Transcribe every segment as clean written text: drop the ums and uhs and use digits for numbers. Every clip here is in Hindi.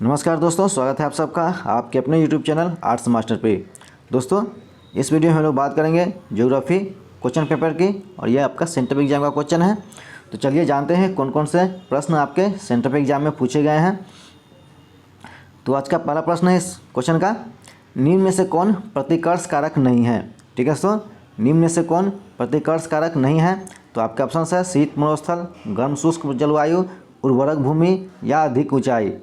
नमस्कार दोस्तों, स्वागत है आप सबका आपके अपने यूट्यूब चैनल आर्ट्स मास्टर पे। दोस्तों, इस वीडियो में हम लोग बात करेंगे ज्योग्राफी क्वेश्चन पेपर की और यह आपका सेंट्रल एग्जाम का क्वेश्चन है। तो चलिए जानते हैं कौन कौन से प्रश्न आपके सेंट्रल एग्जाम में पूछे गए हैं। तो आज का पहला प्रश्न है इस क्वेश्चन का, निम्न में से कौन प्रतिकर्ष कारक नहीं है। ठीक है दोस्तों, निम्न में से कौन प्रतिकर्ष कारक नहीं है। तो आपके ऑप्शन है शीत मरुस्थल, गर्म शुष्क जलवायु, उर्वरक भूमि या अधिक ऊंचाई।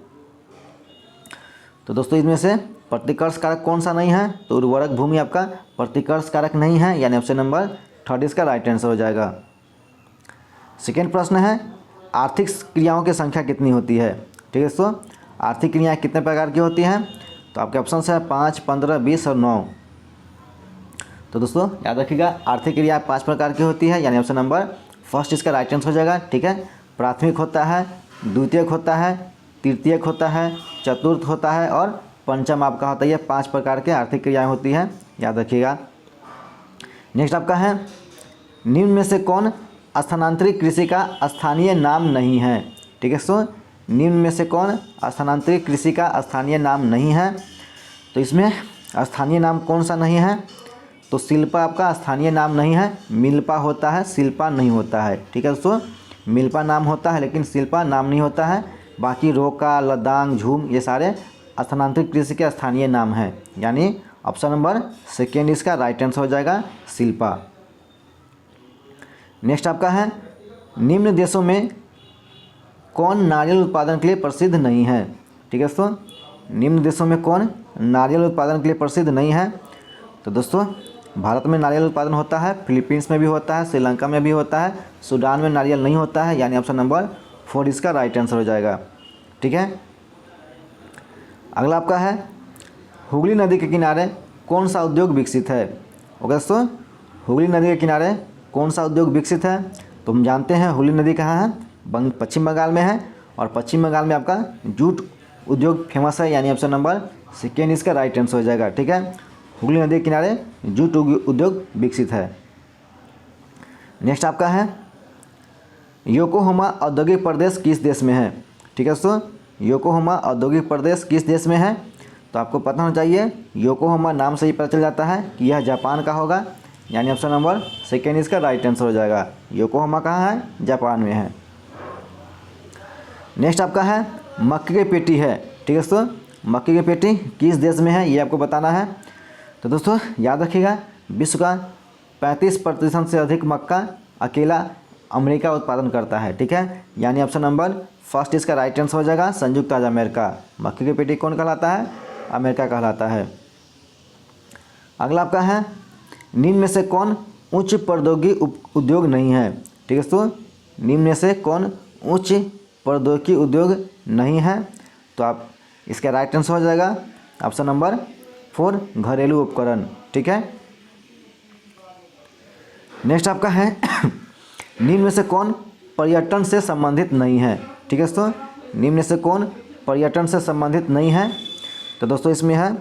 तो दोस्तों, इसमें से प्रतिकर्ष कारक कौन सा नहीं है। तो उर्वरक भूमि आपका प्रतिकर्ष कारक नहीं है, यानी ऑप्शन नंबर 3 इसका राइट आंसर हो जाएगा। सेकेंड प्रश्न है, आर्थिक क्रियाओं की संख्या कितनी होती है। ठीक है दोस्तों, आर्थिक क्रियाएं कितने प्रकार की होती हैं। तो आपके ऑप्शन है 5, 15, 20 और 9। तो दोस्तों याद रखिएगा, आर्थिक क्रिया 5 प्रकार की होती है, यानी ऑप्शन नंबर फर्स्ट इसका राइट आंसर हो जाएगा। ठीक है, प्राथमिक होता है, द्वितीयक होता है, तृतीयक होता है, चतुर्थ होता है और पंचम आपका होता है। ये 5 प्रकार के आर्थिक क्रियाएं होती हैं, याद रखिएगा। नेक्स्ट आपका है, निम्न में से कौन स्थानांतरित कृषि का स्थानीय नाम नहीं है। ठीक है दोस्तों, निम्न में से कौन स्थानांतरित कृषि का स्थानीय नाम नहीं है। तो इसमें स्थानीय नाम कौन सा नहीं है। तो शिल्पा आपका स्थानीय नाम नहीं है, मिल्पा होता है, शिल्पा नहीं होता है। ठीक है दोस्तों, मिल्पा नाम होता है लेकिन शिल्पा नाम नहीं होता है। बाकी रोका, लद्दाख, झूम ये सारे स्थानांतरित कृषि के स्थानीय नाम हैं, यानी ऑप्शन नंबर सेकेंड इसका राइट आंसर हो जाएगा, शिल्पा। नेक्स्ट आपका है, निम्न देशों में कौन नारियल उत्पादन के लिए प्रसिद्ध नहीं है। ठीक है दोस्तों, निम्न देशों में कौन नारियल उत्पादन के लिए प्रसिद्ध नहीं है। तो दोस्तों, भारत में नारियल उत्पादन होता है, फिलीपींस में भी होता है, श्रीलंका में भी होता है, सूडान में नारियल नहीं होता है, यानी ऑप्शन नंबर 4 इसका राइट आंसर हो जाएगा। ठीक है, अगला आपका है, हुगली नदी के किनारे कौन सा उद्योग विकसित है। ओके दोस्तों, हुगली नदी के किनारे कौन सा उद्योग विकसित है। तो हम जानते हैं हुगली नदी कहाँ है, पश्चिम बंगाल में है और पश्चिम बंगाल में आपका जूट उद्योग फेमस है, यानी ऑप्शन नंबर सेकेंड इसका राइट आंसर हो जाएगा। ठीक है, हुगली नदी के किनारे जूट उद्योग विकसित है। नेक्स्ट आपका है, योकोहामा औद्योगिक प्रदेश किस देश में है। ठीक है दोस्तों, योकोहामा औद्योगिक प्रदेश किस देश में है। तो आपको पता होना चाहिए, योकोहामा नाम से ही पता चल जाता है कि यह जापान का होगा, यानी ऑप्शन नंबर सेकेंड इसका राइट आंसर हो जाएगा। योकोहामा कहाँ है, जापान में है। नेक्स्ट आपका है, मक्के की पेटी है। ठीक है दोस्तों, मक्के की पेटी किस देश में है ये आपको बताना है। तो दोस्तों याद रखिएगा, विश्व का 35% से अधिक मक्का अकेला अमेरिका उत्पादन करता है। ठीक है, यानी ऑप्शन नंबर फर्स्ट इसका राइट आंसर हो जाएगा, संयुक्त राज्य अमेरिका। मक्के की पेटी कौन कहलाता है, अमेरिका कहलाता है। अगला आपका है, निम्न में से कौन उच्च प्रौद्योगिकी उद्योग नहीं है। ठीक है दोस्तों, निम्न में से कौन उच्च प्रौद्योगिकी उद्योग नहीं है। तो आप इसका राइट आंसर हो जाएगा ऑप्शन नंबर 4, घरेलू उपकरण। ठीक है, नेक्स्ट आपका है, निम्न में से कौन पर्यटन से संबंधित नहीं है। ठीक है दोस्तों, निम्न में से कौन पर्यटन से संबंधित नहीं है। तो दोस्तों इसमें है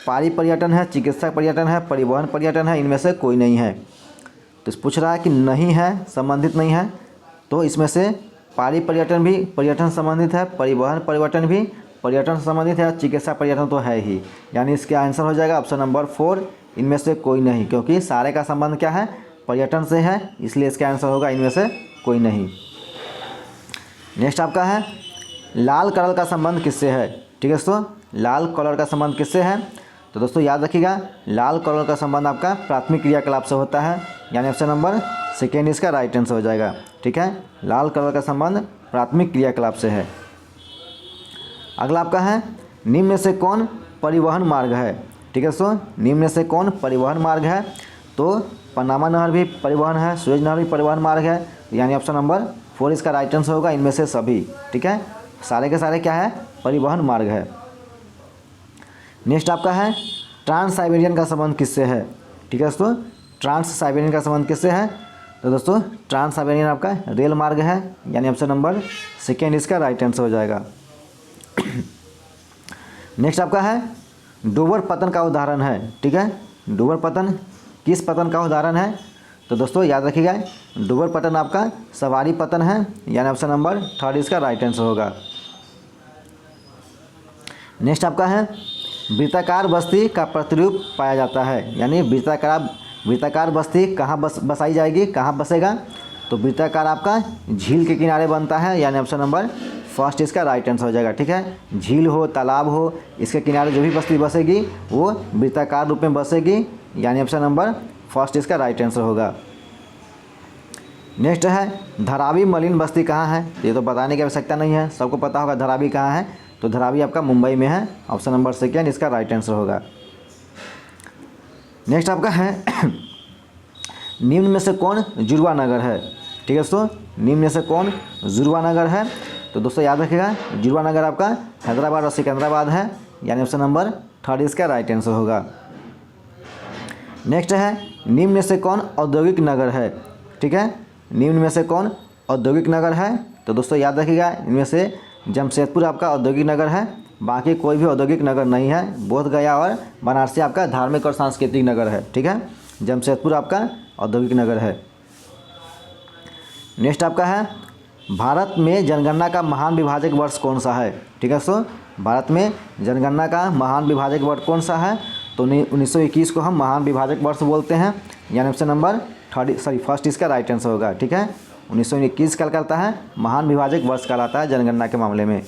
पारी पर्यटन है, चिकित्सा पर्यटन है, परिवहन पर्यटन है, इनमें से कोई नहीं है। तो पूछ रहा है कि नहीं है, संबंधित नहीं है। तो इसमें से पारी पर्यटन भी पर्यटन संबंधित है, परिवहन पर्यटन भी पर्यटन संबंधित है, चिकित्सा पर्यटन तो है ही, यानी इसका आंसर हो जाएगा ऑप्शन नंबर 4, इनमें से कोई नहीं, क्योंकि सारे का संबंध क्या है, पर्यटन से है, इसलिए इसका आंसर होगा इनमें से कोई नहीं। नेक्स्ट आपका है, लाल कलर का संबंध किससे है। ठीक है दोस्तों, लाल कलर का संबंध किससे है। तो दोस्तों याद रखिएगा, लाल कलर का संबंध आपका प्राथमिक क्रियाकलाप से होता है, यानी ऑप्शन नंबर सेकेंड इसका राइट आंसर हो जाएगा। ठीक है, लाल कलर का संबंध प्राथमिक क्रियाकलाप से है। अगला आपका है, निम्न में से कौन परिवहन मार्ग है। ठीक है दोस्तों, निम्न में से कौन परिवहन मार्ग है। तो पनामा नहर भी परिवहन है, सुएज नहर भी परिवहन मार्ग है, यानी ऑप्शन नंबर 4 इसका राइट आंसर होगा इनमें से सभी। ठीक है, सारे के सारे क्या है, परिवहन मार्ग है। नेक्स्ट आपका है, ट्रांस साइबेरियन का संबंध किससे है। ठीक है दोस्तों, ट्रांस साइबेरियन का संबंध किससे है। तो दोस्तों ट्रांस साइबेरियन आपका रेल मार्ग है, यानी ऑप्शन नंबर सेकेंड इसका राइट आंसर हो जाएगा। नेक्स्ट आपका है, डोबर पतन का उदाहरण है। ठीक है, डोबर पतन किस पतन का उदाहरण है। तो दोस्तों याद रखिएगा, डोबर पतन आपका सवारी पतन है, यानी ऑप्शन नंबर 3 इसका राइट आंसर होगा। नेक्स्ट आपका है वृत्ताकार बस्ती का प्रतिरूप पाया जाता है, यानी वृत्ताकार बस्ती कहाँ बसाई जाएगी, कहाँ बसेगा, तो वृत्ताकार आपका झील के किनारे बनता है, यानी ऑप्शन नंबर फर्स्ट इसका राइट आंसर हो जाएगा। ठीक है, झील हो, तालाब हो, इसके किनारे जो भी बस्ती बसेगी वो वृत्ताकार रूप में बसेगी, यानी ऑप्शन नंबर फर्स्ट इसका राइट आंसर होगा। नेक्स्ट है धारावी मलिन बस्ती कहाँ है, ये तो बताने की आवश्यकता नहीं है, सबको पता होगा धारावी कहाँ है, तो धारावी आपका मुंबई में है, ऑप्शन नंबर सेकेंड इसका राइट आंसर होगा। नेक्स्ट आपका है निम्न में से कौन जुड़वा नगर है। ठीक है दोस्तों, निम्न में से कौन जुड़वा नगर है, तो दोस्तों याद रखिएगा जुड़वा नगर आपका हैदराबाद और सिकंदराबाद है, यानी ऑप्शन नंबर थर्ड इसका राइट आंसर होगा। नेक्स्ट है निम्न में से कौन औद्योगिक नगर है। ठीक है, निम्न में से कौन औद्योगिक नगर है, तो दोस्तों याद रखिएगा इनमें से जमशेदपुर आपका औद्योगिक नगर है, बाकी कोई भी औद्योगिक नगर नहीं है। बोध गया और बनारसी आपका धार्मिक और सांस्कृतिक नगर है। ठीक है, जमशेदपुर आपका औद्योगिक नगर है। नेक्स्ट आपका है भारत में जनगणना का महान विभाजक वर्ष कौन सा है। ठीक है दोस्तों, भारत में जनगणना का महान विभाजक वर्ष कौन सा है, तो 1921 को हम महान विभाजक वर्ष बोलते हैं, यानी ऑप्शन नंबर फर्स्ट इसका राइट आंसर होगा। ठीक है, 1921 कहलाता है महान विभाजक वर्ष कहलाता है जनगणना के मामले में।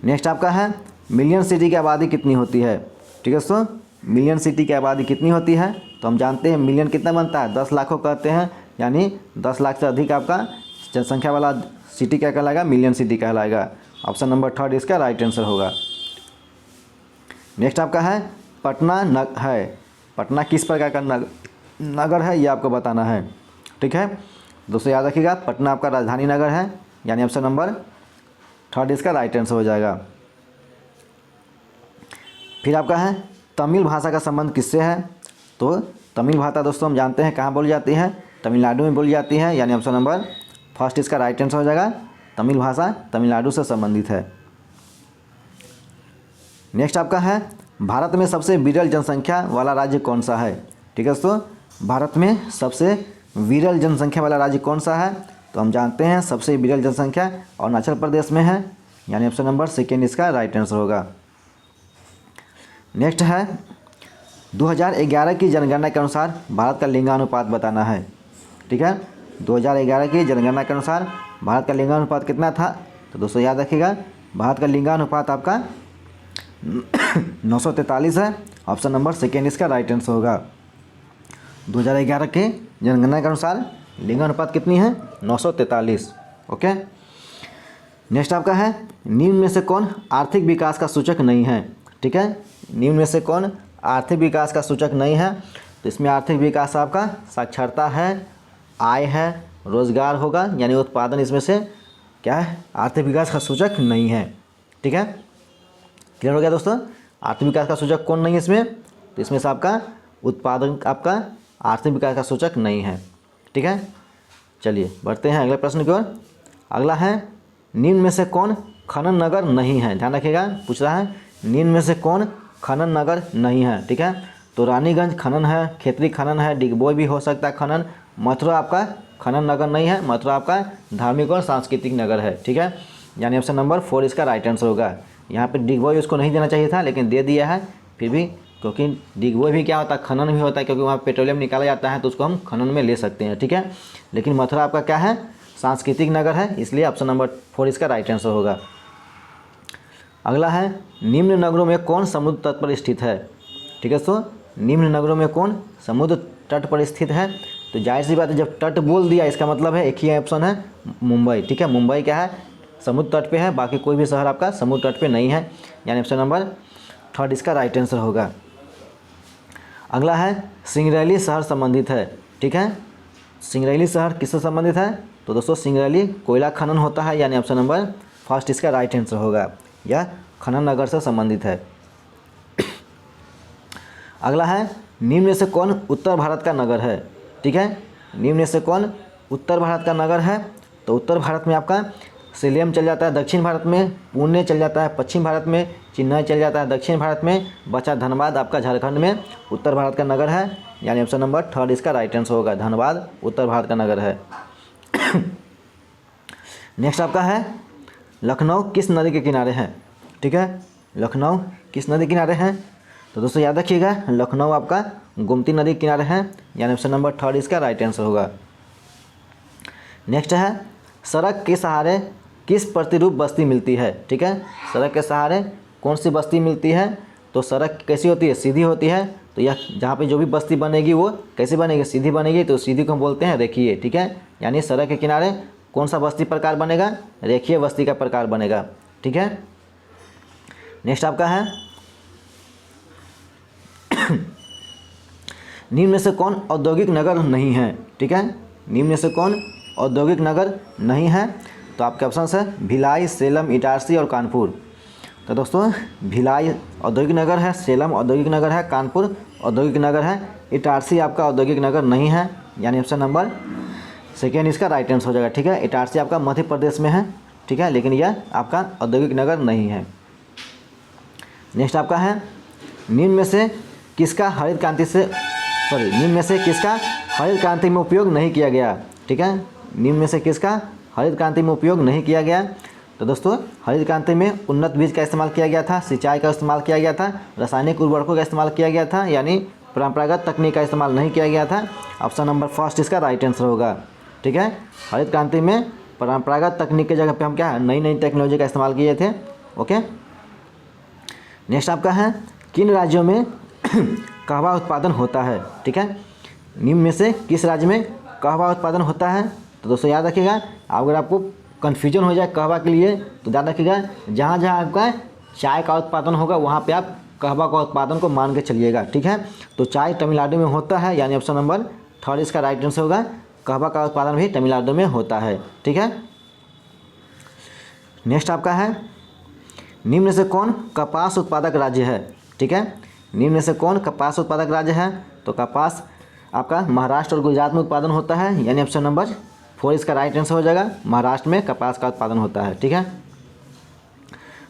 नेक्स्ट आपका है मिलियन सिटी की आबादी कितनी होती है। ठीक है दोस्तों, मिलियन सिटी की आबादी कितनी होती है, तो हम जानते हैं मिलियन कितना बनता है, 10 लाख को कहते हैं, यानी 10 लाख से अधिक आपका जनसंख्या वाला सिटी क्या कहलाएगा, मिलियन सिटी कहलाएगा, ऑप्शन नंबर थर्ड इसका राइट आंसर होगा। नेक्स्ट आपका है पटना है, पटना किस प्रकार का नगर है ये आपको बताना है। ठीक है दोस्तों, याद रखिएगा पटना आपका राजधानी नगर है, यानी ऑप्शन नंबर थर्ड इसका राइट आंसर हो जाएगा। फिर आपका है तमिल भाषा का संबंध किससे है, तो तमिल भाषा दोस्तों हम जानते हैं कहाँ बोली जाती है, तमिलनाडु में बोली जाती है, यानी ऑप्शन नंबर फर्स्ट इसका राइट आंसर हो जाएगा। तमिल भाषा तमिलनाडु से संबंधित है। नेक्स्ट आपका है भारत में सबसे विरल जनसंख्या वाला राज्य कौन सा है। ठीक है दोस्तों, भारत में सबसे विरल जनसंख्या वाला राज्य कौन सा है, तो हम जानते हैं सबसे विरल जनसंख्या अरुणाचल प्रदेश में है, यानी ऑप्शन नंबर सेकेंड इसका राइट आंसर होगा। नेक्स्ट है 2011 की जनगणना के अनुसार भारत का लिंगानुपात बताना है। ठीक है, 2011 की जनगणना के अनुसार भारत का लिंगानुपात कितना था, तो दोस्तों याद रखिएगा भारत का लिंगानुपात आपका 943 है, ऑप्शन नंबर सेकेंड इसका राइट आंसर होगा। 2011 के जनगणना के अनुसार लिंगानुपात कितनी है, 943। ओके, नेक्स्ट आपका है निम्न में से कौन आर्थिक विकास का सूचक नहीं है। ठीक है, निम्न में से कौन आर्थिक विकास का सूचक नहीं है, तो इसमें आर्थिक विकास आपका साक्षरता है, आय है, रोजगार होगा, यानी उत्पादन इसमें से क्या है, आर्थिक विकास का सूचक नहीं है। ठीक है, क्लियर हो गया दोस्तों, आर्थिक विकास का सूचक कौन नहीं है इसमें, तो इसमें से आपका उत्पादन आपका आर्थिक विकास का सूचक नहीं है। ठीक है, चलिए बढ़ते हैं अगले प्रश्न की ओर। अगला है निम्न में से कौन खनन नगर नहीं है। ध्यान रखिएगा, पूछ रहा है निम्न में से कौन खनन नगर नहीं है। ठीक है, तो रानीगंज खनन है, खेतरी खनन है, डिगबोई भी हो सकता है खनन, मथुरा आपका खनन नगर नहीं है, मथुरा आपका धार्मिक और सांस्कृतिक नगर है। ठीक है, यानी ऑप्शन नंबर 4 इसका राइट आंसर होगा। यहाँ पे डिगबोई उसको नहीं देना चाहिए था, लेकिन दे दिया है फिर भी, क्योंकि डिगबोई भी क्या होता है, खनन भी होता है, क्योंकि वहाँ पेट्रोलियम निकाला जाता है तो उसको हम खनन में ले सकते हैं। ठीक है, लेकिन मथुरा आपका क्या है, सांस्कृतिक नगर है, इसलिए ऑप्शन नंबर 4 इसका राइट आंसर होगा। अगला है निम्न नगरों में कौन समुद्र तट पर स्थित है। ठीक है दोस्तों, निम्न नगरों में कौन समुद्र तट पर स्थित है, तो जाहिर सी बात है जब तट बोल दिया इसका मतलब है एक ही ऑप्शन है मुंबई। ठीक है, मुंबई क्या है, समुद्र तट पे है, बाकी कोई भी शहर आपका समुद्र तट पे नहीं है, यानी ऑप्शन नंबर 3 इसका राइट आंसर होगा। अगला है सिंगरैली शहर संबंधित है। ठीक है, सिंगरैली शहर किससे संबंधित है, तो दोस्तों सिंगरैली कोयला खनन होता है, यानी ऑप्शन नंबर 1 इसका राइट आंसर होगा, यह खनन नगर से संबंधित है। अगला है निम्न में से कौन उत्तर भारत का नगर है। ठीक है, निम्न में से कौन उत्तर भारत का नगर है, तो उत्तर भारत में आपका सेलेम चल जाता है, दक्षिण भारत में पुणे चल जाता है, पश्चिम भारत में चेन्नई चल जाता है, दक्षिण भारत में बचा धनबाद आपका झारखंड में उत्तर भारत का नगर है, यानी ऑप्शन नंबर 3 इसका राइट आंसर होगा, धनबाद उत्तर भारत का नगर है। नेक्स्ट आपका है लखनऊ किस नदी के किनारे है। ठीक है। लखनऊ किस नदी किनारे हैं? तो दोस्तों याद रखिएगा, लखनऊ आपका गोमती नदी के किनारे है, यानी ऑप्शन नंबर 3 इसका राइट आंसर होगा। नेक्स्ट है, सड़क के सहारे किस प्रतिरूप बस्ती मिलती है? ठीक है, सड़क के सहारे कौन सी बस्ती मिलती है? तो सड़क कैसी होती है? सीधी होती है। तो यह जहाँ पे जो भी बस्ती बनेगी वो कैसी बनेगी? सीधी बनेगी। तो सीधी को हम बोलते हैं रेखीय। ठीक है, यानी सड़क के किनारे कौन सा बस्ती प्रकार बनेगा? रेखीय बस्ती का प्रकार बनेगा। ठीक है। नेक्स्ट आपका है, निम्न में से कौन औद्योगिक नगर नहीं है? ठीक है, निम्न में से कौन औद्योगिक नगर नहीं है? तो आपके ऑप्शन है भिलाई, सेलम, इटारसी और कानपुर। तो दोस्तों भिलाई औद्योगिक नगर है, सेलम औद्योगिक नगर है, कानपुर औद्योगिक नगर है, इटारसी आपका औद्योगिक नगर नहीं है, यानी ऑप्शन नंबर 2 इसका राइट आंसर हो जाएगा। ठीक है, इटारसी आपका मध्य प्रदेश में है। ठीक है, लेकिन यह आपका औद्योगिक नगर नहीं है। नेक्स्ट आपका है, निम्न में से किसका हरित क्रांति में उपयोग नहीं किया गया? ठीक है, निम्न में से किसका हरित क्रांति में उपयोग नहीं किया गया? तो दोस्तों हरित क्रांति में उन्नत बीज का इस्तेमाल किया गया था, सिंचाई का इस्तेमाल किया गया था, रासायनिक उर्वरकों का इस्तेमाल किया गया था, यानी परंपरागत तकनीक का इस्तेमाल नहीं किया गया था। ऑप्शन नंबर 1 इसका राइट आंसर होगा। ठीक है, हरित क्रांति में परंपरागत तकनीक की जगह पे हम क्या है, नई नई टेक्नोलॉजी का इस्तेमाल किए थे। ओके। नेक्स्ट आपका है, किन राज्यों में कहवा उत्पादन होता है? ठीक है, निम्न में से किस राज्य में कहवा उत्पादन होता है? तो दोस्तों याद रखिएगा, अगर आपको कन्फ्यूजन हो जाए कहवा के लिए तो याद रखिएगा, जहाँ जहाँ आपका चाय का उत्पादन होगा वहाँ पे आप कहवा का उत्पादन को मान के चलिएगा। ठीक है, तो चाय तमिलनाडु में होता है, यानी ऑप्शन नंबर 3 इसका राइट आंसर होगा। कहवा का उत्पादन भी तमिलनाडु में होता है। ठीक है। नेक्स्ट आपका है, निम्न से कौन कपास उत्पादक राज्य है? ठीक है, निम्न से कौन कपास उत्पादक राज्य है? तो कपास आपका महाराष्ट्र और गुजरात में उत्पादन होता है, यानी ऑप्शन नंबर 4 इसका राइट आंसर हो जाएगा। महाराष्ट्र में कपास का उत्पादन होता है। ठीक है।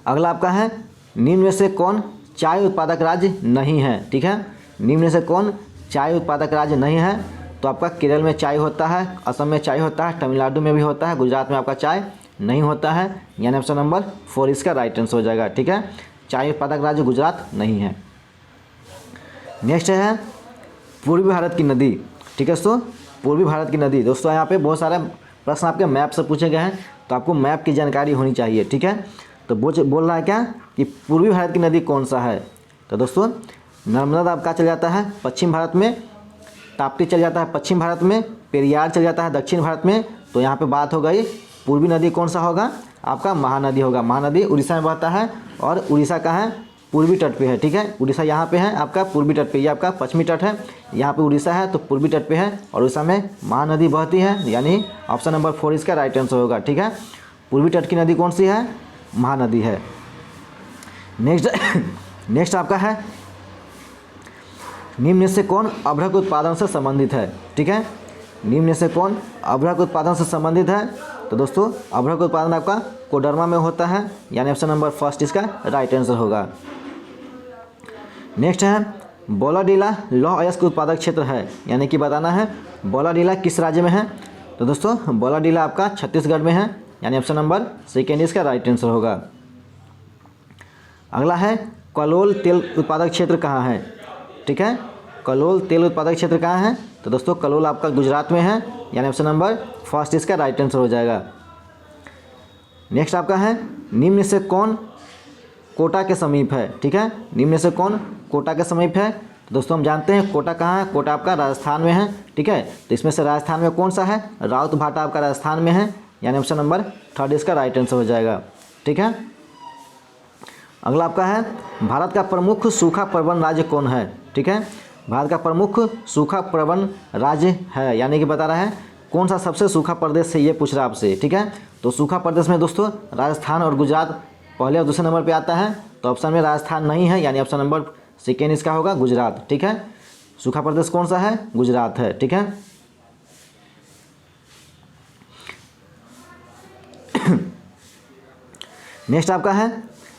अगला आपका है, निम्न में से कौन चाय उत्पादक राज्य नहीं है? ठीक है, निम्न में से कौन चाय उत्पादक राज्य नहीं है? तो आपका केरल में चाय होता है, असम में चाय होता है, तमिलनाडु में भी होता है, गुजरात में आपका चाय नहीं होता है, यानी ऑप्शन नंबर 4 इसका राइट आंसर हो जाएगा। ठीक है, चाय उत्पादक राज्य गुजरात नहीं है। नेक्स्ट है, पूर्वी भारत की नदी। ठीक है दोस्तों, पूर्वी भारत की नदी। दोस्तों यहाँ पे बहुत सारे प्रश्न आपके मैप से पूछे गए हैं, तो आपको मैप की जानकारी होनी चाहिए। ठीक है, तो बोल रहा है क्या कि पूर्वी भारत की नदी कौन सा है? तो दोस्तों नर्मदा आपका चल जाता है पश्चिम भारत में, ताप्ती चल जाता है पश्चिम भारत में, पेरियार चल जाता है दक्षिण भारत में। तो यहाँ पे बात हो गई पूर्वी नदी कौन सा होगा? आपका महानदी होगा। महानदी उड़ीसा में बहता है, और उड़ीसा का है पूर्वी तट पे है। ठीक है, उड़ीसा यहाँ पे है आपका पूर्वी तट पे, ये आपका पश्चिमी तट है, यहाँ पे उड़ीसा है तो पूर्वी तट पे है, और उड़ीसा में महानदी बहती है, यानी ऑप्शन नंबर 4 इसका राइट आंसर होगा। ठीक है, पूर्वी तट की नदी कौन सी है? महानदी है। नेक्स्ट आपका है, निम्न से कौन अभ्रक उत्पादन से संबंधित है? ठीक है, निम्न से कौन अभ्रक उत्पादन से संबंधित है? तो दोस्तों अभ्रक उत्पादन आपका कोडरमा में होता है, यानी ऑप्शन नंबर 1 इसका राइट आंसर होगा। नेक्स्ट है, बोलाडीला लौह अयस्क उत्पादक क्षेत्र है, यानी कि बताना है बोलाडीला किस राज्य में है? तो दोस्तों बोलाडीला आपका छत्तीसगढ़ में है, यानी ऑप्शन नंबर 2 इसका राइट आंसर होगा। अगला है, कलोल तेल उत्पादक क्षेत्र कहाँ है? ठीक है, कलोल तेल उत्पादक क्षेत्र कहाँ है? तो दोस्तों कलोल आपका गुजरात में है, यानी ऑप्शन नंबर 1 इसका राइट आंसर हो जाएगा। नेक्स्ट आपका है, निम्न से कौन कोटा के समीप है? ठीक है, निम्न से कौन कोटा के समीप है? तो दोस्तों हम जानते हैं कोटा कहाँ है, कोटा आपका राजस्थान में है। ठीक है, तो इसमें से राजस्थान में कौन सा है? राउत भाटा आपका राजस्थान में है, यानी ऑप्शन नंबर 3 इसका राइट आंसर हो जाएगा। ठीक है। अगला आपका है, भारत का प्रमुख सूखा प्रबंध राज्य कौन है? ठीक है, भारत का प्रमुख सूखा प्रबंध राज्य है, यानी कि बता रहा है कौन सा सबसे सूखा प्रदेश से, ये पूछ रहा है आपसे। ठीक है, तो सूखा प्रदेश में दोस्तों राजस्थान और गुजरात पहले और दूसरे नंबर पे आता है, तो ऑप्शन में राजस्थान नहीं है, यानी ऑप्शन नंबर 2 इसका होगा गुजरात। ठीक है, सूखा प्रदेश कौन सा है? गुजरात है। ठीक है। नेक्स्ट आपका है,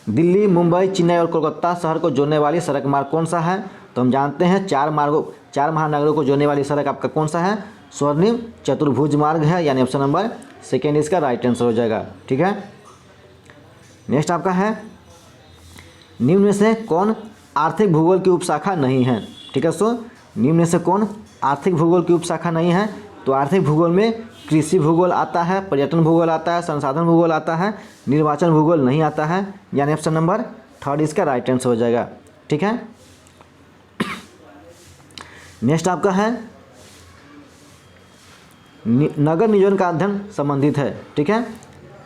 दिल्ली, मुंबई, चेन्नई और कोलकाता शहर को जोड़ने वाली सड़क मार्ग कौन सा है? तो हम जानते हैं 4 महानगरों को जोड़ने वाली सड़क आपका कौन सा है? स्वर्णिम चतुर्भुज मार्ग है, यानी ऑप्शन नंबर 2 इसका राइट आंसर हो जाएगा। ठीक है। नेक्स्ट आपका है, निम्न में से कौन आर्थिक भूगोल की उपशाखा नहीं है? ठीक है दोस्तों, निम्न में से कौन आर्थिक भूगोल की उपशाखा नहीं है? तो आर्थिक भूगोल में कृषि भूगोल आता है, पर्यटन भूगोल आता है, संसाधन भूगोल आता है, निर्वाचन भूगोल नहीं आता है, यानी ऑप्शन नंबर 3 इसका राइट आंसर हो जाएगा। ठीक है, नेक्स्ट आपका है नगर नियोजन का अध्ययन संबंधित है। ठीक है,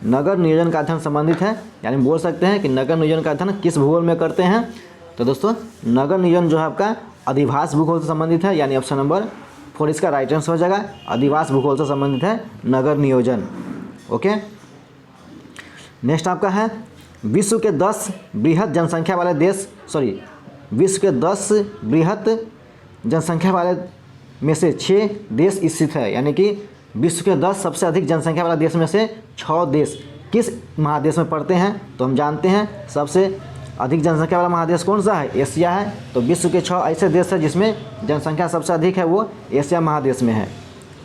नगर नियोजन का अध्ययन संबंधित है, यानी बोल सकते हैं कि नगर नियोजन का अध्ययन किस भूगोल में करते हैं? तो दोस्तों नगर नियोजन जो है आपका अधिवास भूगोल से संबंधित है, यानी ऑप्शन नंबर 4 इसका राइट आंसर हो जाएगा। अधिवास भूगोल से संबंधित है नगर नियोजन। ओके, नेक्स्ट आपका है विश्व के 10 बृहद जनसंख्या वाले देश, विश्व के 10 बृहद जनसंख्या वाले में से 6 देश स्थित है, यानी कि विश्व के 10 सबसे अधिक जनसंख्या वाला देश में से 6 देश किस महादेश में पड़ते हैं? तो हम जानते हैं सबसे अधिक जनसंख्या वाला महादेश कौन सा है? एशिया है। तो विश्व के 6 ऐसे देश हैं जिसमें जनसंख्या सबसे अधिक है, वो एशिया महादेश में है।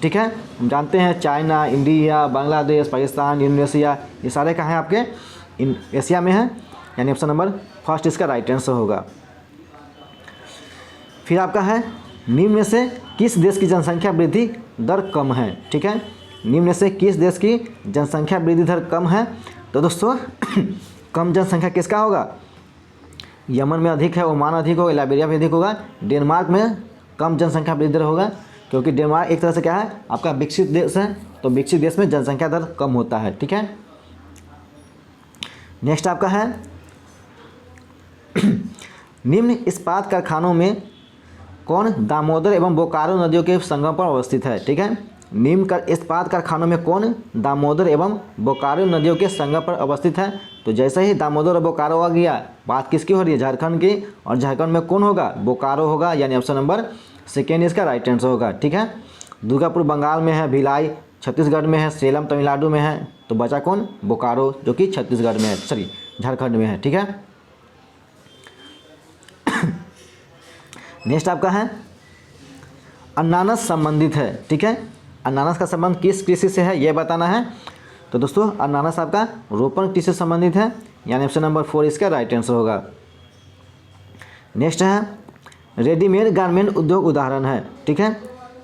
ठीक है, हम जानते हैं China, India, Bangladesh, Pakistan, Indonesia, ये सारे कहाँ हैं आपके? एशिया में है, यानी ऑप्शन नंबर 1 इसका राइट आंसर होगा। फिर आपका है निम्न में से किस देश की जनसंख्या वृद्धि दर कम है? ठीक है, निम्न में से किस देश की जनसंख्या वृद्धि दर कम है? तो दोस्तों कम जनसंख्या किसका होगा? यमन में अधिक है, ओमान अधिक होगा, लाइबेरिया में अधिक होगा, डेनमार्क में कम जनसंख्या वृद्धि दर होगा, क्योंकि डेनमार्क एक तरह से क्या है आपका विकसित देश है, तो विकसित देश में जनसंख्या दर कम होता है। ठीक है, नेक्स्ट आपका है निम्न इस्पात कारखानों में कौन दामोदर एवं बोकारो नदियों के संगम पर अवस्थित है? ठीक है, निम्न इस्पात कारखानों में कौन दामोदर एवं बोकारो नदियों के संगम पर अवस्थित है? तो जैसे ही दामोदर और बोकारो आ गया, बात किसकी हो रही है? झारखंड की, और झारखंड में कौन होगा? बोकारो होगा, यानी ऑप्शन नंबर 2 इसका राइट आंसर होगा। ठीक है, दुर्गापुर बंगाल में है, भिलाई छत्तीसगढ़ में है, सेलम तमिलनाडु में है, तो बचा कौन? बोकारो, जो कि छत्तीसगढ़ में है, झारखंड में है। ठीक है, नेक्स्ट आपका है अनानास संबंधित है। ठीक है, अनानास का संबंध किस कृषि से है, यह बताना है। तो दोस्तों अनानास आपका रोपण कृषि से संबंधित है, यानी ऑप्शन नंबर 4 इसका राइट आंसर होगा। नेक्स्ट है रेडीमेड गारमेंट उद्योग उदाहरण है। ठीक है,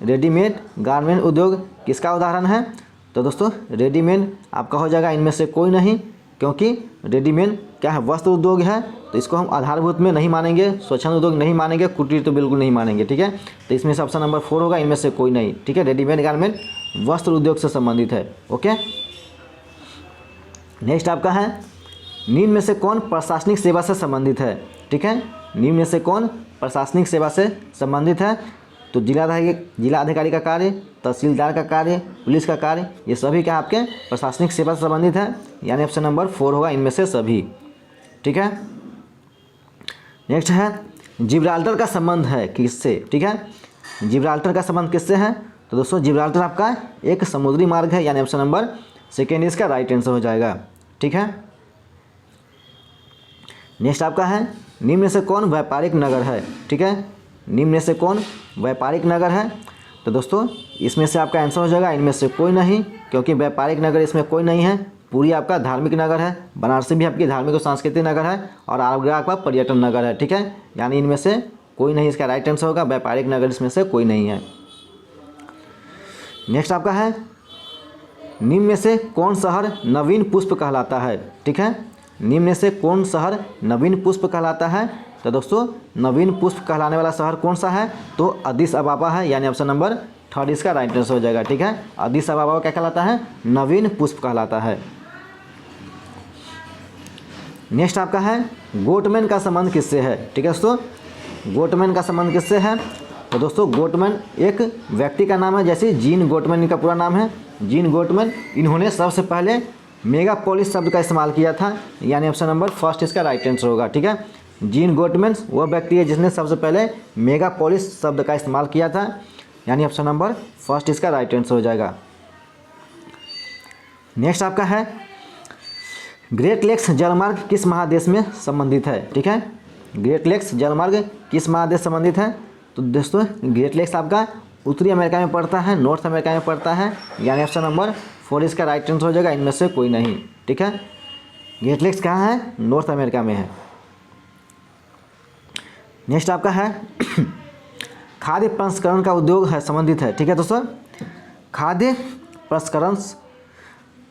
रेडीमेड गारमेंट उद्योग किसका उदाहरण है? तो दोस्तों रेडीमेड आपका हो जाएगा इनमें से कोई नहीं, क्योंकि रेडीमेड क्या है? वस्त्र उद्योग है, तो इसको हम आधारभूत में नहीं मानेंगे, स्वच्छंद उद्योग नहीं मानेंगे, कुटीर तो बिल्कुल नहीं मानेंगे। ठीक है, तो इसमें से ऑप्शन नंबर 4 होगा, इनमें से कोई नहीं। ठीक है, रेडीमेड गारमेंट वस्त्र उद्योग से संबंधित है। ओके, नेक्स्ट आपका है निम्न में से कौन प्रशासनिक सेवा से संबंधित है? ठीक है, निम्न में से कौन प्रशासनिक सेवा से संबंधित है? तो जिला अधिकारी का कार्य, तहसीलदार का कार्य, पुलिस का कार्य, ये सभी क्या आपके प्रशासनिक सेवा से संबंधित है, यानी ऑप्शन नंबर 4 होगा इनमें से सभी। ठीक है, नेक्स्ट है जिब्राल्टर का संबंध है किससे? ठीक है, जिब्राल्टर का संबंध किससे है? तो दोस्तों जिब्राल्टर आपका एक समुद्री मार्ग है, यानी ऑप्शन नंबर 2 इसका राइट आंसर हो जाएगा। ठीक है, नेक्स्ट आपका है निम्न में से कौन व्यापारिक नगर है? ठीक है, निम्न में से कौन व्यापारिक नगर है? तो दोस्तों इसमें से आपका आंसर हो जाएगा इनमें से कोई नहीं, क्योंकि व्यापारिक नगर इसमें कोई नहीं है, पूरी आपका धार्मिक नगर है। बनारसी भी आपकी धार्मिक और सांस्कृतिक नगर है, और आगरा आपका पर्यटन नगर है। ठीक है, यानी इनमें से कोई नहीं इसका राइट आंसर होगा, व्यापारिक नगर इसमें से कोई नहीं है। नेक्स्ट आपका है निम्न में से कौन शहर नवीन पुष्प कहलाता है? ठीक है, निम्न में से कौन शहर नवीन पुष्प कहलाता है? तो दोस्तों नवीन पुष्प कहलाने वाला शहर कौन सा है? तो अदिस अबाबा है, यानी ऑप्शन नंबर 3 इसका राइट आंसर हो जाएगा। ठीक है, अदिस अबाबा क्या कहलाता है? नवीन पुष्प कहलाता है। नेक्स्ट आपका है गोटमैन का संबंध किससे है? ठीक है दोस्तों, गोटमैन का संबंध किससे है? तो दोस्तों गोटमैन एक व्यक्ति का नाम है, जैसे जीन गोटमैन इनका पूरा नाम है, जीन गोटमैन। इन्होंने सबसे पहले मेगापोलिस शब्द का इस्तेमाल किया था, यानी ऑप्शन नंबर 1 इसका राइट आंसर होगा। ठीक है, जीन गोटमैन वह व्यक्ति है जिसने सबसे पहले मेगापोलिस शब्द का इस्तेमाल किया था, यानी ऑप्शन नंबर 1 इसका राइट आंसर हो जाएगा। नेक्स्ट आपका है ग्रेट लेक्स जलमार्ग किस महादेश में संबंधित है? ठीक है, ग्रेट लेक्स जलमार्ग किस महादेश संबंधित है? तो दोस्तों ग्रेट लेक्स आपका उत्तरी अमेरिका में पड़ता है, नॉर्थ अमेरिका में पड़ता है, यानी ऑप्शन नंबर 4 इसका राइट आंसर हो जाएगा, इनमें से कोई नहीं। ठीक है, ग्रेट लेक्स कहाँ है? नॉर्थ अमेरिका में है। नेक्स्ट आपका है खाद्य प्रसंस्करण का उद्योग है संबंधित है। ठीक है दोस्तों, खाद्य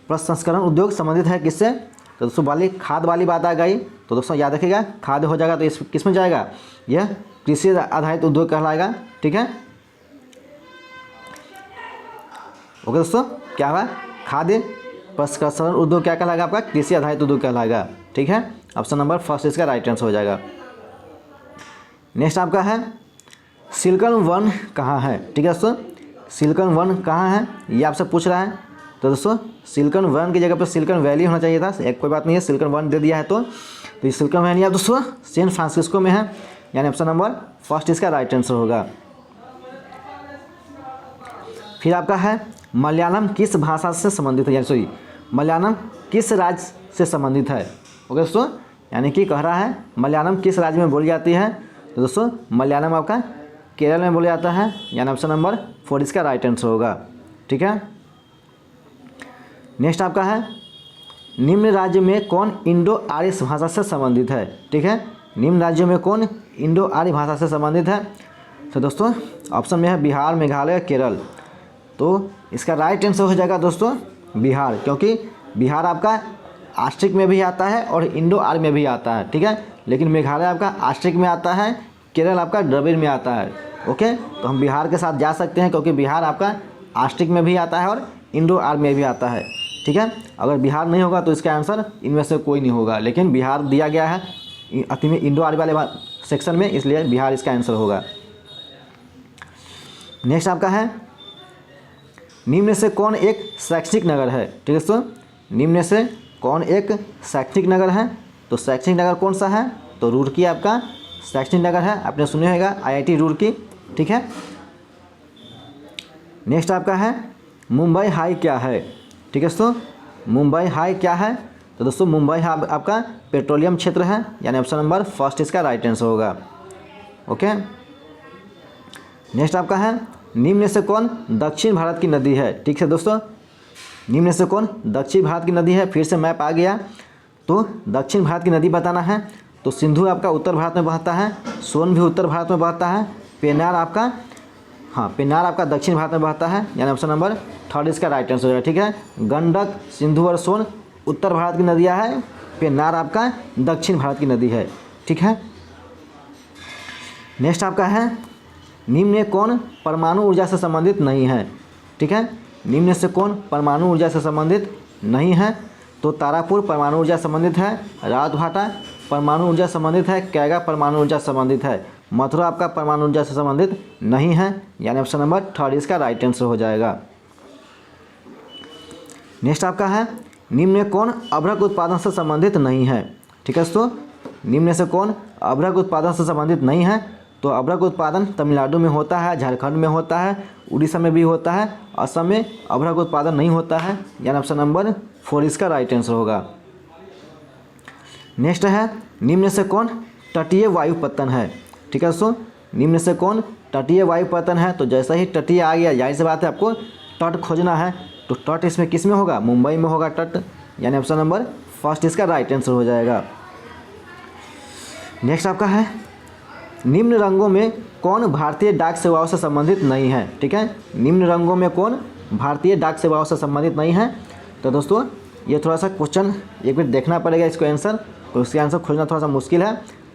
प्रसंस्करण उद्योग संबंधित है किससे? तो दोस्तों खाद वाली बात आ गई, तो दोस्तों याद रखिएगा खाद्य हो जाएगा तो इस किस में जाएगा? यह कृषि आधारित उद्योग कहलाएगा। ठीक है, ओके दोस्तों, क्या हुआ? खाद्य प्रसंस्करण उद्योग क्या कहलाएगा आपका? कृषि आधारित उद्योग कहलाएगा। ठीक है, ऑप्शन नंबर फर्स्ट इसका राइट आंसर हो जाएगा। नेक्स्ट आपका है सिलिकॉन वन कहाँ है? ठीक है दोस्तों, सिलिकॉन वन कहाँ है ये आपसे पूछ रहा है। तो दोस्तों सिलिकॉन वन की जगह पर सिलिकॉन वैली होना चाहिए था, एक कोई बात नहीं है, सिलिकॉन वन दे दिया है तो ये सिलिकॉन वैली आप दोस्तों सैन फ्रांसिस्को में है, यानी ऑप्शन नंबर फर्स्ट इसका राइट आंसर होगा। फिर आपका है मलयालम किस भाषा से संबंधित है, यानी सॉरी मलयालम किस राज्य से संबंधित है? ओके दोस्तों, यानी कि कह रहा है मलयालम किस राज्य में बोली जाती है? तो दोस्तों मलयालम आपका केरल में बोला जाता है, यानी ऑप्शन नंबर 4 इसका राइट आंसर होगा। ठीक है, नेक्स्ट आपका है निम्न राज्य में कौन इंडो आर्य भाषा से संबंधित है? ठीक है, निम्न राज्यों में कौन इंडो आर्य भाषा से संबंधित है? तो दोस्तों ऑप्शन में है बिहार, मेघालय, केरल। तो इसका राइट आंसर हो जाएगा दोस्तों बिहार, क्योंकि बिहार आपका आस्ट्रिक में भी आता है और इंडो आर्य में भी आता है। ठीक है, लेकिन मेघालय आपका आस्ट्रिक में आता है, केरल आपका द्रविड़ में आता है। ओके, तो हम बिहार के साथ जा सकते हैं क्योंकि बिहार आपका आस्ट्रिक में भी आता है और इंडो आर्य में भी आता है। ठीक है, अगर बिहार नहीं होगा तो इसका आंसर इनमें से कोई नहीं होगा, लेकिन बिहार दिया गया है इंडो आर्य वाले सेक्शन में, इसलिए बिहार इसका आंसर होगा। नेक्स्ट आपका है निम्न से कौन एक शैक्षणिक नगर है? ठीक है दोस्तों, निम्न से कौन एक शैक्षणिक नगर है? तो शैक्षणिक नगर कौन सा है? तो रुड़की आपका शैक्षणिक नगर है, आपने सुने होगा IIT रुड़की। ठीक है, नेक्स्ट आपका है मुंबई हाई क्या है? ठीक है दोस्तों, मुंबई हाई क्या है? तो दोस्तों मुंबई हाई आपका पेट्रोलियम क्षेत्र है, यानी ऑप्शन नंबर फर्स्ट इसका राइट आंसर होगा। ओके, नेक्स्ट आपका है निम्न से कौन दक्षिण भारत की नदी है? ठीक है दोस्तों, निम्न से कौन दक्षिण भारत की नदी है? फिर से मैप आ गया, तो दक्षिण भारत की नदी बताना है। तो सिंधु आपका उत्तर भारत में बहता है, सोन भी उत्तर भारत में बहता है, पेन्नार आपका पेन्नार आपका दक्षिण भारत में बहता है, यानी ऑप्शन नंबर थर्ड इसका राइट आंसर होगा। ठीक है, गंडक, सिंधु और सोन उत्तर भारत की नदियाँ है, पेन्नार आपका दक्षिण भारत की नदी है। ठीक है, नेक्स्ट आपका है निम्न में कौन परमाणु ऊर्जा से संबंधित नहीं है? ठीक है, निम्न से कौन परमाणु ऊर्जा से संबंधित नहीं है? तो तारापुर परमाणु ऊर्जा संबंधित है, राजभाटा परमाणु ऊर्जा संबंधित है, कैगा परमाणु ऊर्जा संबंधित है, मथुरा आपका परमाणु ऊर्जा से संबंधित नहीं है, यानी ऑप्शन नंबर थर्ड इसका राइट आंसर हो जाएगा। नेक्स्ट आपका है निम्न में कौन अभ्रक उत्पादन से संबंधित नहीं है? ठीक है दोस्तों, निम्न से कौन अभ्रक उत्पादन से संबंधित नहीं है? तो अभ्रक उत्पादन तमिलनाडु में होता है, झारखंड में होता है, उड़ीसा में भी होता है, असम में अभ्रक उत्पादन नहीं होता है, यानी ऑप्शन नंबर 4 इसका राइट आंसर होगा। नेक्स्ट है निम्न से कौन तटीय वायुपतन है? ठीक है दोस्तों, निम्न से कौन तटीय वायुपतन है? तो जैसा ही तटीय आ गया, जाहिर सी बात है आपको तट खोजना है, तो तट इसमें किस में होगा? मुंबई में होगा तट, यानी ऑप्शन नंबर फर्स्ट इसका राइट आंसर हो जाएगा। नेक्स्ट आपका है निम्न रंगों में कौन भारतीय डाक सेवाओं से संबंधित नहीं है? ठीक है, निम्न रंगों में कौन भारतीय डाक सेवाओं से संबंधित नहीं है? तो दोस्तों ये थोड़ा सा क्वेश्चन एक मिनट देखना पड़ेगा इसको आंसर, तो इसका आंसर खोजना थोड़ा सा मुश्किल है।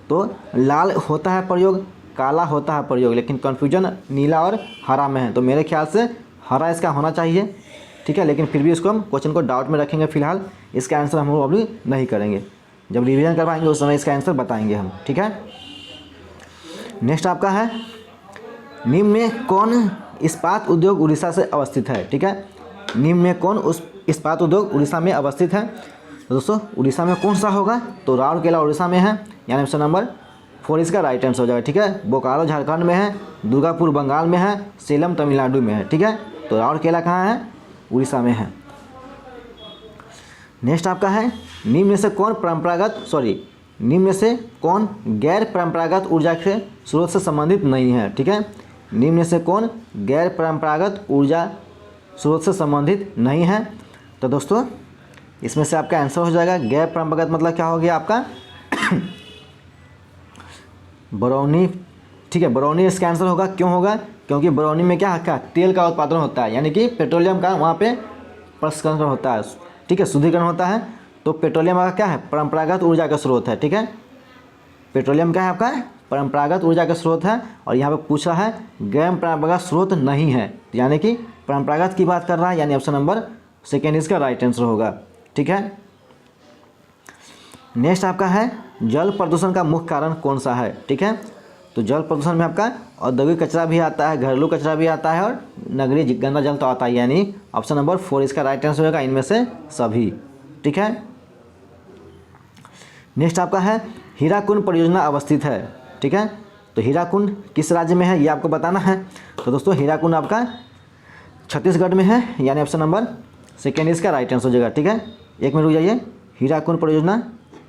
तो लाल होता है प्रयोग, काला होता है प्रयोग, लेकिन कन्फ्यूजन नीला और हरा में है, तो मेरे ख्याल से हरा इसका होना चाहिए। ठीक है, लेकिन फिर भी इसको हम क्वेश्चन को डाउट में रखेंगे, फिलहाल इसका आंसर हम लोग अभी नहीं करेंगे, जब रिवीजन करवाएंगे उस समय इसका आंसर बताएंगे हम। ठीक है, नेक्स्ट आपका है निम्न में कौन इस्पात उद्योग उड़ीसा से अवस्थित है? ठीक है, निम्न में कौन उस इस्पात उद्योग उड़ीसा में अवस्थित है? तो दोस्तों उड़ीसा में कौन सा होगा? तो राउरकेला उड़ीसा में है, यानी ऑप्शन नंबर 4 इसका राइट आंसर हो जाएगा। ठीक है, बोकारो झारखंड में है, दुर्गापुर बंगाल में है, सेलम तमिलनाडु में है। ठीक है, तो राउरकेला कहाँ है? उड़ीसा में है। नेक्स्ट आपका है निम्न से कौन निम्न से कौन गैर परंपरागत ऊर्जा के स्रोत से संबंधित नहीं है? ठीक है, निम्न से कौन गैर परंपरागत ऊर्जा स्रोत से संबंधित नहीं है? तो दोस्तों इसमें से आपका आंसर हो जाएगा गैर परंपरागत मतलब क्या हो गया आपका बरौनी, ठीक है, बरौनी इसका आंसर होगा। क्यों होगा? क्योंकि बरौनी में क्या तेल का उत्पादन होता है, यानी कि पेट्रोलियम का वहाँ पे प्रसंस्करण होता है, ठीक है, शुद्धिकरण होता है। तो पेट्रोलियम का क्या है? परंपरागत ऊर्जा का स्रोत है, ठीक है। पेट्रोलियम क्या है आपका? परंपरागत ऊर्जा का स्रोत है। और यहाँ पे पूछा है गैर परंपरागत स्रोत नहीं है, यानी कि परंपरागत की बात कर रहा है, यानी ऑप्शन नंबर सेकेंड इसका राइट आंसर होगा, ठीक है। नेक्स्ट आपका है जल प्रदूषण का मुख्य कारण कौन सा है, ठीक है। तो जल प्रदूषण में आपका औद्योगिक कचरा भी आता है, घरेलू कचरा भी आता है और नगरीय गंदा जल तो आता है, यानी ऑप्शन नंबर 4 इसका राइट आंसर होगा इनमें से सभी, ठीक है। नेक्स्ट आपका है हीराकुंड परियोजना अवस्थित है, ठीक है। तो हीराकुंड किस राज्य में है ये आपको बताना है। तो दोस्तों हीराकुंड आपका छत्तीसगढ़ में है, यानी ऑप्शन नंबर सेकेंड इसका राइट आंसर हो जाएगा, ठीक है। एक मिनट रुक जाइए, हीराकुंड परियोजना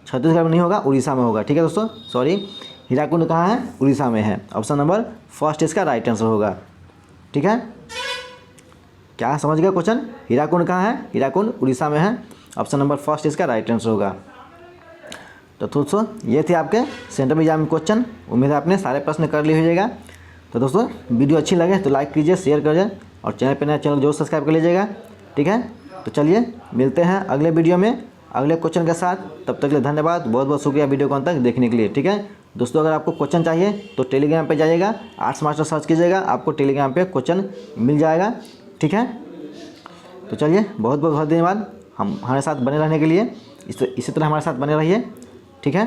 छत्तीसगढ़ में नहीं होगा, उड़ीसा में होगा, ठीक है दोस्तों, सॉरी। हीराकुंड कहाँ है? उड़ीसा में है, ऑप्शन नंबर फर्स्ट इसका राइट आंसर होगा, ठीक है। क्या समझ गए क्वेश्चन? हीराकुंड कहाँ है? हीराकुंड उड़ीसा में है, ऑप्शन नंबर फर्स्ट इसका राइट आंसर होगा। तो दोस्तों ये थे आपके सेंट्रल एग्जाम में क्वेश्चन। उम्मीद है आपने सारे प्रश्न कर लिए होइएगा। तो दोस्तों वीडियो अच्छी लगे तो लाइक कीजिए, शेयर करिए और चैनल पर नया चैनल जरूर सब्सक्राइब कर लीजिएगा, ठीक है। तो चलिए मिलते हैं अगले वीडियो में अगले क्वेश्चन के साथ। तब तक के लिए धन्यवाद, बहुत बहुत शुक्रिया वीडियो को अंत तक देखने के लिए, ठीक है। दोस्तों अगर आपको क्वेश्चन चाहिए तो टेलीग्राम पे जाइएगा, आर्ट्स मास्टर सर्च कीजिएगा, आपको टेलीग्राम पे क्वेश्चन मिल जाएगा, ठीक है। तो चलिए बहुत बहुत धन्यवाद हम हमारे साथ बने रहने के लिए, इसी तरह हमारे साथ बने रहिए, ठीक है।